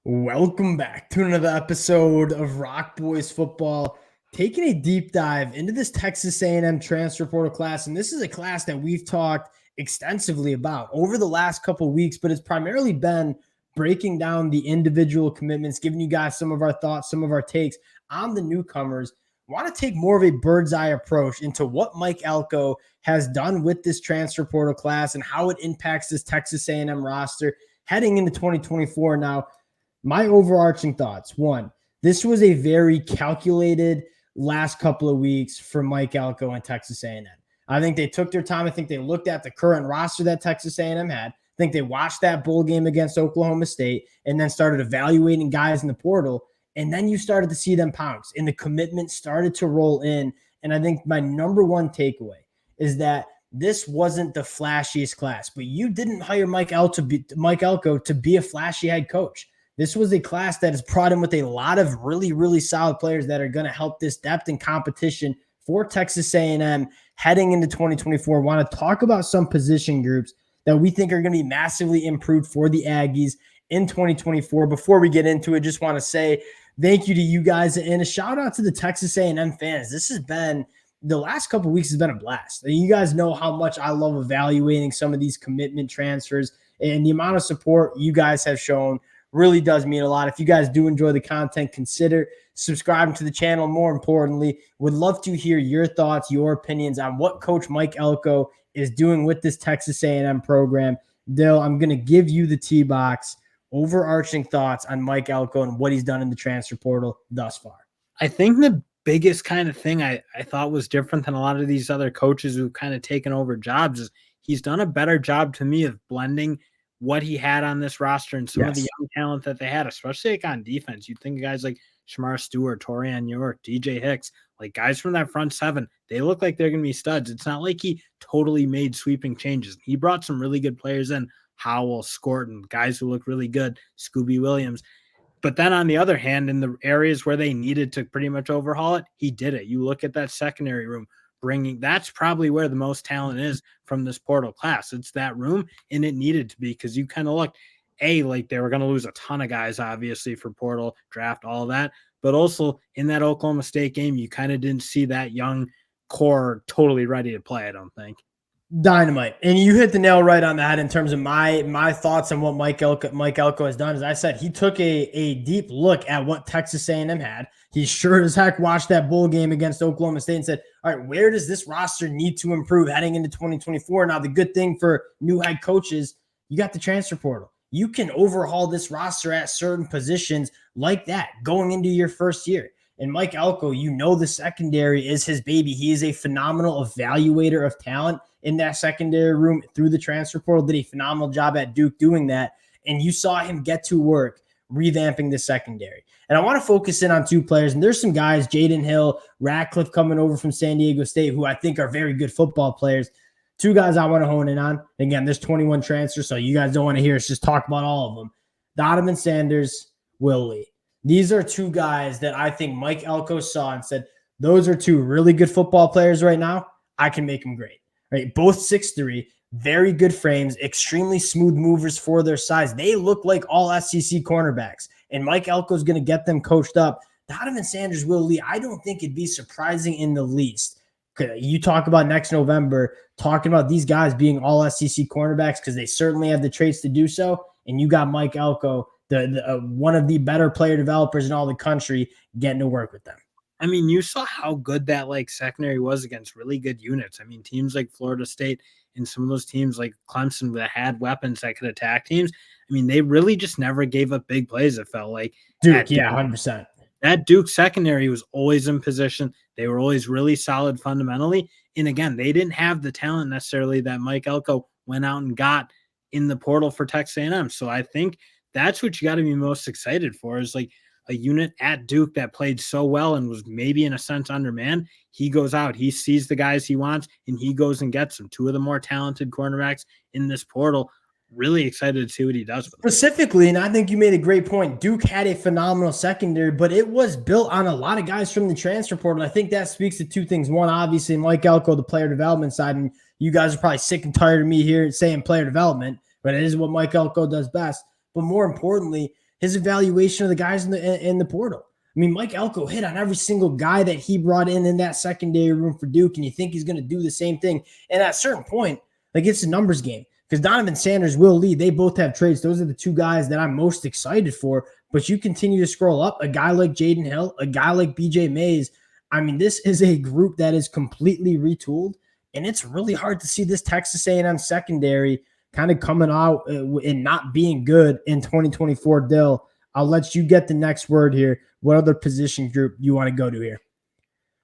Welcome back to another episode of Rock Boys Football, taking a deep dive into this Texas A&M transfer portal class. And this is a class that we've talked extensively about over the last couple of weeks, but it's primarily been breaking down the individual commitments, giving you guys some of our thoughts, some of our takes on the newcomers. I want to take more of a bird's eye approach into what Mike Elko has done with this transfer portal class and how it impacts this Texas A&M roster heading into 2024. Now, my overarching thoughts. One, this was a very calculated last couple of weeks for Mike Elko and Texas A&M. I think they took their time. I think they looked at the current roster that Texas A&M had. I think they watched that bowl game against Oklahoma State and then started evaluating guys in the portal. And then you started to see them pounce and the commitment started to roll in. And I think my number one takeaway is that this wasn't the flashiest class, but you didn't hire Mike Elko to be a flashy head coach. This was a class that is brought in with a lot of really, really solid players that are going to help this depth and competition for Texas A&M heading into 2024. Want to talk about some position groups that we think are going to be massively improved for the Aggies in 2024. Before we get into it, just want to say thank you to you guys and a shout out to the Texas A&M fans. This has been the last couple of weeks has been a blast. You guys know how much I love evaluating some of these commitment transfers, and the amount of support you guys have shown really does mean a lot. If you guys do enjoy the content, consider subscribing to the channel. More importantly, would love to hear your thoughts, your opinions on what Coach Mike Elko is doing with this Texas A&M program. Dill, I'm going to give you the tee box. Overarching thoughts on Mike Elko and what he's done in the transfer portal thus far. I think the biggest kind of thing I thought was different than a lot of these other coaches who've kind of taken over jobs is he's done a better job to me of blending what he had on this roster and some of the young talent that they had, especially like on defense. You'd think of guys like Shamar Stewart, Torian York, DJ Hicks, like guys from that front seven, they look like they're going to be studs. It's not like he totally made sweeping changes. He brought some really good players in, Howell, Scorton, guys who look really good, Scooby Williams. But then on the other hand, in the areas where they needed to pretty much overhaul it, he did it. You look at that secondary room, that's probably where the most talent is from this portal class. It's that room, and it needed to be because you kind of looked, like they were going to lose a ton of guys, obviously, for portal, draft, all of that. But also in that Oklahoma State game, you kind of didn't see that young core totally ready to play, I don't think. Dynamite. And you hit the nail right on the head in terms of my thoughts on what Mike Elko has done. As I said, he took a deep look at what Texas A&M had. He sure as heck watched that bowl game against Oklahoma State and said, all right, where does this roster need to improve heading into 2024? Now, the good thing for new head coaches, you got the transfer portal. You can overhaul this roster at certain positions like that going into your first year. And Mike Elko, the secondary is his baby. He is a phenomenal evaluator of talent in that secondary room through the transfer portal, did a phenomenal job at Duke doing that. And you saw him get to work revamping the secondary. And I want to focus in on two players. And there's some guys, Jaden Hill, Radcliffe coming over from San Diego State, who I think are very good football players. Two guys I want to hone in on. Again, there's 21 transfers, so you guys don't want to hear us just talk about all of them. Donovan Sanders, Will Lee. These are two guys that I think Mike Elko saw and said, those are two really good football players right now. I can make them great. Right? Both 6'3", very good frames, extremely smooth movers for their size. They look like all SEC cornerbacks, and Mike Elko is going to get them coached up. Donovan Sanders, Will Lee, I don't think it'd be surprising in the least. You talk about next November, talking about these guys being all SEC cornerbacks because they certainly have the traits to do so, and you got Mike Elko, one of the better player developers in all the country, getting to work with them. I mean, you saw how good that secondary was against really good units. I mean, teams like Florida State and some of those teams like Clemson that had weapons that could attack teams. I mean, they really just never gave up big plays, it felt like. Duke, 100%. That Duke secondary was always in position. They were always really solid fundamentally. And again, they didn't have the talent necessarily that Mike Elko went out and got in the portal for Texas A&M. So I think that's what you got to be most excited for is a unit at Duke that played so well and was maybe in a sense undermanned. He goes out, he sees the guys he wants, and he goes and gets them. Two of the more talented cornerbacks in this portal. Really excited to see what he does with them. Specifically, and I think you made a great point, Duke had a phenomenal secondary, but it was built on a lot of guys from the transfer portal. I think that speaks to two things. One, obviously, Mike Elko, the player development side, and you guys are probably sick and tired of me here saying player development, but it is what Mike Elko does best. But more importantly, his evaluation of the guys in the portal. I mean, Mike Elko hit on every single guy that he brought in that secondary room for Duke, and you think he's going to do the same thing. And at a certain point, like, it's a numbers game because Donovan Sanders, Will Lee, they both have trades. Those are the two guys that I'm most excited for. But you continue to scroll up, a guy like Jaden Hill, a guy like BJ Mays. I mean, this is a group that is completely retooled, and it's really hard to see this Texas A&M secondary kind of coming out and not being good in 2024. Dill, I'll let you get the next word here. What other position group you want to go to here?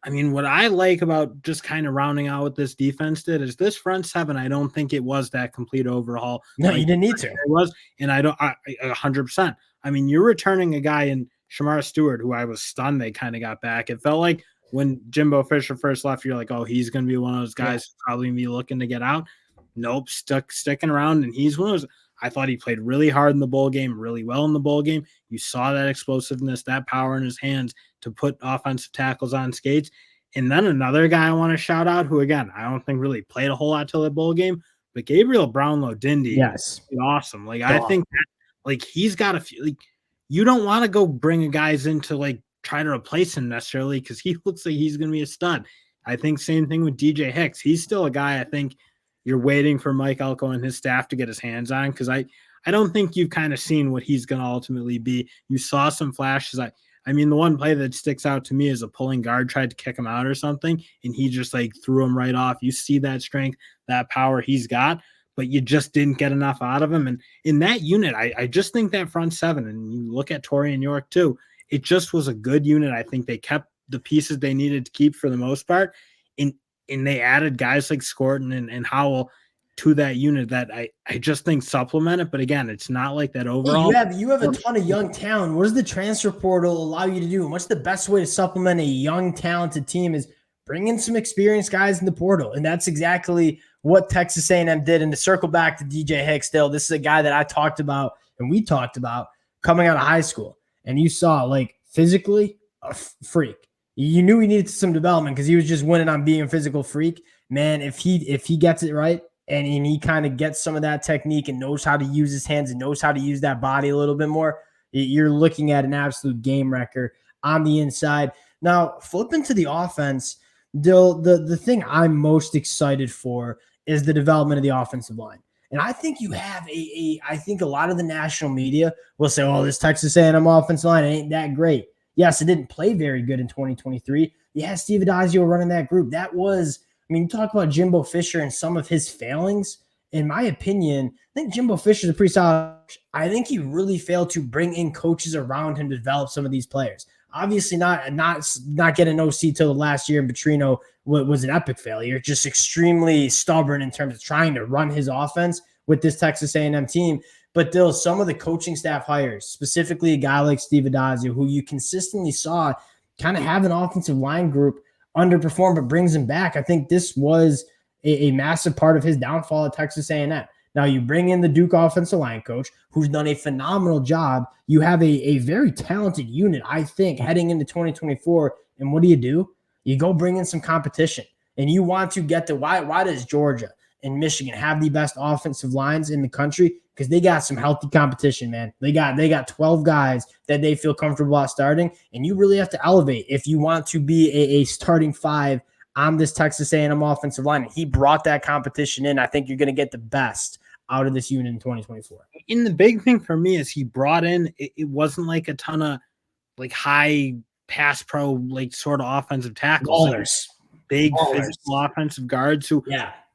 I mean, what I like about just kind of rounding out what this defense did is this front seven. I don't think it was that complete overhaul. No, you didn't need to. It was, and I 100%. I mean, you're returning a guy in Shamar Stewart, who I was stunned they kind of got back. It felt like when Jimbo Fisher first left, you're like, oh, he's going to be one of those guys who's probably going to be looking to get out. Nope, sticking around, and he's one of those. I thought he played really hard in the bowl game, really well in the bowl game. You saw that explosiveness, that power in his hands to put offensive tackles on skates. And then another guy I want to shout out, who, again, I don't think really played a whole lot till the bowl game, but Gabriel Brownlow-Dindy. Yes. Awesome. Like, I think that, like, he's got a few, like, you don't want to go bring a guys in to, like, try to replace him necessarily because he looks like he's going to be a stud. I think same thing with DJ Hicks. He's still a guy I think you're waiting for Mike Elko and his staff to get his hands on, because I don't think you've kind of seen what he's going to ultimately be. You saw some flashes. I mean, the one play that sticks out to me is a pulling guard tried to kick him out or something, and he just like threw him right off. You see that strength, that power he's got, but you just didn't get enough out of him. And in that unit, I just think that front seven, and you look at Torrey and York too, it just was a good unit. I think they kept the pieces they needed to keep for the most part. And they added guys like Scorton and Howell to that unit that I just think supplement it. But again, it's not like that overall. You have a ton of young talent. What does the transfer portal allow you to do? And what's the best way to supplement a young, talented team is bring in some experienced guys in the portal. And that's exactly what Texas A&M did. And to circle back to DJ Hicks, still, this is a guy that I talked about and we talked about coming out of high school. And you saw, like, physically a freak. You knew he needed some development because he was just winning on being a physical freak. Man, if he gets it right and he kind of gets some of that technique and knows how to use his hands and knows how to use that body a little bit more, you're looking at an absolute game wrecker on the inside. Now, flipping to the offense, the thing I'm most excited for is the development of the offensive line. And I think you have I think a lot of the national media will say, oh, this Texas A&M offensive line ain't that great. Yes, it didn't play very good in 2023. Yeah, Steve Adazio running that group. That was, I mean, you talk about Jimbo Fisher and some of his failings. In my opinion, I think Jimbo Fisher is a pretty solid coach. I think he really failed to bring in coaches around him to develop some of these players. Obviously not getting an OC till the last year, and Petrino was an epic failure. Just extremely stubborn in terms of trying to run his offense with this Texas A&M team. But Dill, some of the coaching staff hires, specifically a guy like Steve Adazio, who you consistently saw kind of have an offensive line group underperform, but brings him back. I think this was a massive part of his downfall at Texas A&M. Now you bring in the Duke offensive line coach, who's done a phenomenal job. You have a very talented unit, I think, heading into 2024. And what do? You go bring in some competition. And you want to get to why does Georgia and Michigan have the best offensive lines in the country? Because they got some healthy competition, man. They got 12 guys that they feel comfortable at starting, and you really have to elevate if you want to be a starting five on this Texas A&M offensive line. And he brought that competition in. I think you're going to get the best out of this unit in 2024. And the big thing for me is he brought in, it wasn't like a ton of like high pass pro, like sort of offensive tackles. Ballers. Big physical offensive guards who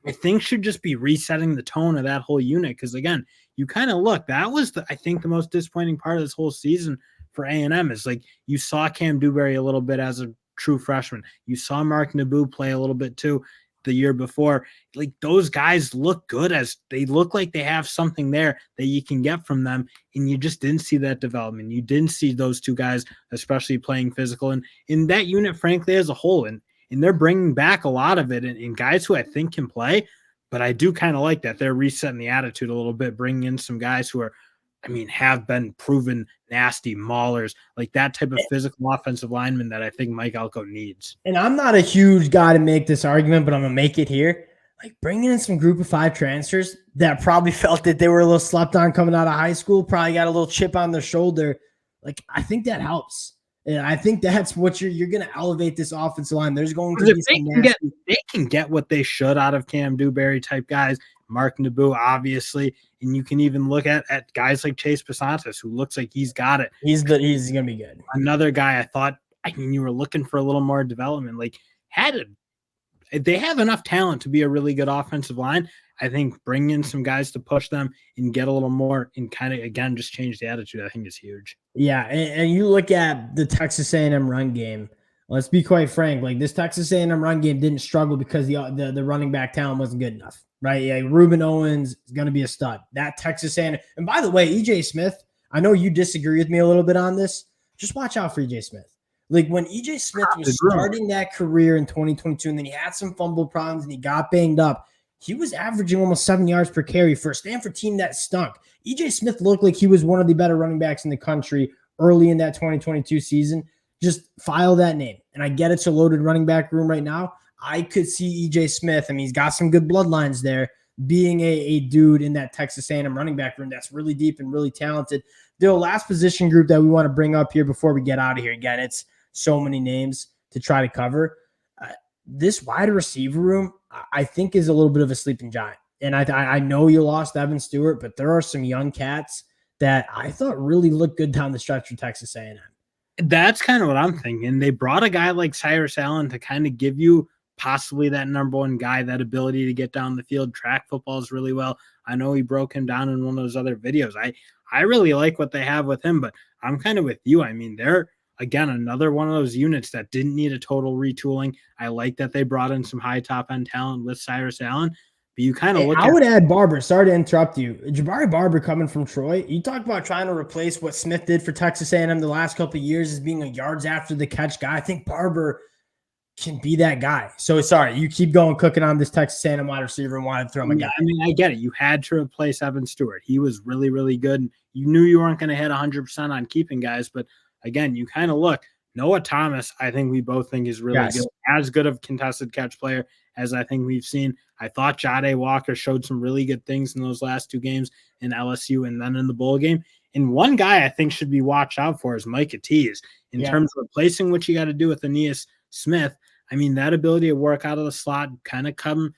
I think should just be resetting the tone of that whole unit. Because again, you kind of look, that was I think the most disappointing part of this whole season for A&M is like you saw Cam Dewberry a little bit as a true freshman. You saw Mark Naboo play a little bit too the year before. Like those guys look good, as they look like they have something there that you can get from them. And you just didn't see that development. You didn't see those two guys, especially playing physical. And in that unit, frankly, as a whole, and they're bringing back a lot of it and guys who I think can play. But I do kind of like that they're resetting the attitude a little bit, bringing in some guys who are, I mean, have been proven nasty maulers, like that type of physical offensive lineman that I think Mike Elko needs. And I'm not a huge guy to make this argument, but I'm going to make it here. like bringing in some group of 5 transfers that probably felt that they were a little slept on coming out of high school, probably got a little chip on their shoulder. Like, I think that helps. And I think that's what you're going to elevate this offensive line. There's going to be some nasty. They can get what they should out of Cam Dewberry type guys, Mark Naboo, obviously. And you can even look at guys like Chase Pasantis, who looks like he's got it. He's going to be good. Another guy I thought, you were looking for a little more development. Like, they have enough talent to be a really good offensive line. I think bring in some guys to push them and get a little more and kind of, again, just change the attitude, I think is huge. Yeah, and you look at the Texas A&M run game. Let's be quite frank. Like, this Texas A&M run game didn't struggle because the running back talent wasn't good enough, right? Yeah, Reuben Owens is going to be a stud. That Texas A&M. And by the way, EJ Smith, I know you disagree with me a little bit on this. Just watch out for EJ Smith. Like, when EJ Smith was starting that career in 2022, and then he had some fumble problems and he got banged up, he was averaging almost 7 yards per carry for a Stanford team that stunk. EJ Smith looked like he was one of the better running backs in the country early in that 2022 season. Just file that name. And I get it's a loaded running back room right now. I could see EJ Smith, I mean, he's got some good bloodlines there, being a dude in that Texas A&M running back room that's really deep and really talented. The last position group that we want to bring up here before we get out of here, again, it's so many names to try to cover. This wide receiver room, I think, is a little bit of a sleeping giant. And I know you lost Evan Stewart, but there are some young cats that I thought really looked good down the stretch for Texas A&M. That's kind of what I'm thinking. They brought a guy like Cyrus Allen to kind of give you possibly that number one guy, that ability to get down the field, track footballs really well. I know he broke him down in one of those other videos. I really like what they have with him, but I'm kind of with you. I mean, they're, again, another one of those units that didn't need a total retooling. I like that they brought in some high top-end talent with Cyrus Allen, but you kind of look I would add Barber. Sorry to interrupt you. Jabari Barber coming from Troy. You talk about trying to replace what Smith did for Texas A&M the last couple of years as being a yards after the catch guy. I think Barber can be that guy. So, sorry, you keep going cooking on this Texas A&M wide receiver and wanted to throw him a guy. I mean, I get it. You had to replace Evan Stewart. He was really, really good. You knew you weren't going to hit 100% on keeping guys, but again, you kind of look. Noah Thomas, I think we both think is really good. As good of a contested catch player as I think we've seen. I thought Jade Walker showed some really good things in those last 2 games in LSU and then in the bowl game. And one guy I think should be watched out for is Micah Tease in terms of replacing what you got to do with Aeneas Smith. I mean, that ability to work out of the slot, kind of come,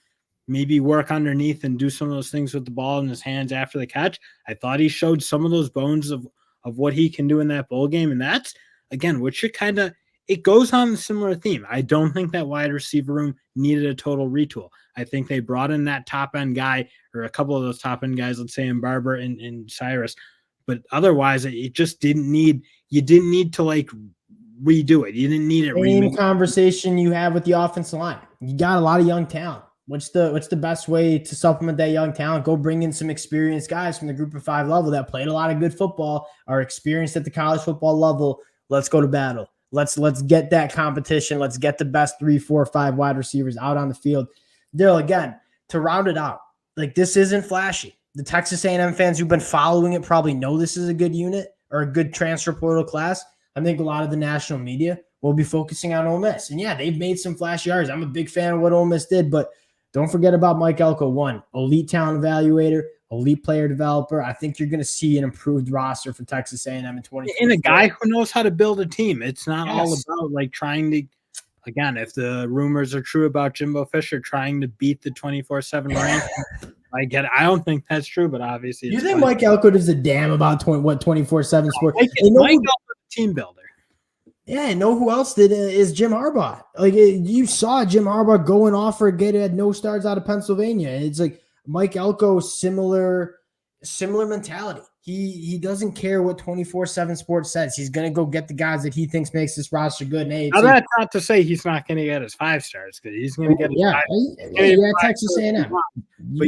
maybe work underneath and do some of those things with the ball in his hands after the catch. I thought he showed some of those bones of what he can do in that bowl game. And that's, again, which you kind of, it goes on a similar theme. I don't think that wide receiver room needed a total retool. I think they brought in that top end guy, or a couple of those top end guys, let's say in Barber and Cyrus. But otherwise, it just didn't need, you didn't need to like redo it. You didn't need it. Same conversation you have with the offensive line. You got a lot of young talent. What's the best way to supplement that young talent? Go bring in some experienced guys from the group of 5 level that played a lot of good football, are experienced at the college football level. Let's go to battle. Let's get that competition. Let's get the best 3, 4, 5 wide receivers out on the field. Dill, again, to round it out, like, this isn't flashy. The Texas A&M fans who've been following it probably know this is a good unit or a good transfer portal class. I think a lot of the national media will be focusing on Ole Miss. And yeah, they've made some flashy yards. I'm a big fan of what Ole Miss did, but don't forget about Mike Elko. One, elite talent evaluator, elite player developer. I think you're going to see an improved roster for Texas A&M in 2020. And a guy who knows how to build a team. It's not all about like trying to, again, if the rumors are true about Jimbo Fisher trying to beat the 24/7 ranking, I get it. I don't think that's true, but obviously, you think Mike Elko gives a damn about 24/7 sport? Mike Elko, team builder. Yeah, and know who else did is Jim Harbaugh. Like, you saw Jim Harbaugh going off for a kid who had no stars out of Pennsylvania. It's like Mike Elko, similar mentality. He doesn't care what 24/7 Sports says. He's gonna go get the guys that he thinks makes this roster good. And hey, now that's not to say he's not going to get his 5 stars, because he's going to get his Texas A&M. But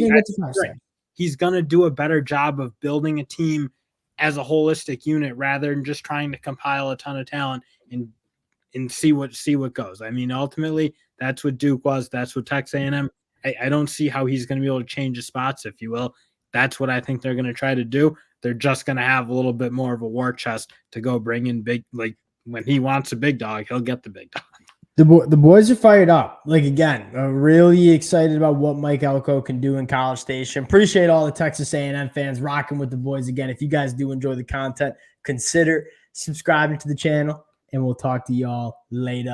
he's going to do a better job of building a team as a holistic unit rather than just trying to compile a ton of talent and see what goes. I mean, ultimately, that's what Duke was. That's what Texas A&M. I don't see how he's going to be able to change the spots, if you will. That's what I think they're going to try to do. They're just going to have a little bit more of a war chest to go bring in big, like when he wants a big dog, he'll get the big dog. The boys are fired up. Like, again, really excited about what Mike Elko can do in College Station. Appreciate all the Texas A&M fans rocking with the boys again. If you guys do enjoy the content, consider subscribing to the channel, and we'll talk to y'all later.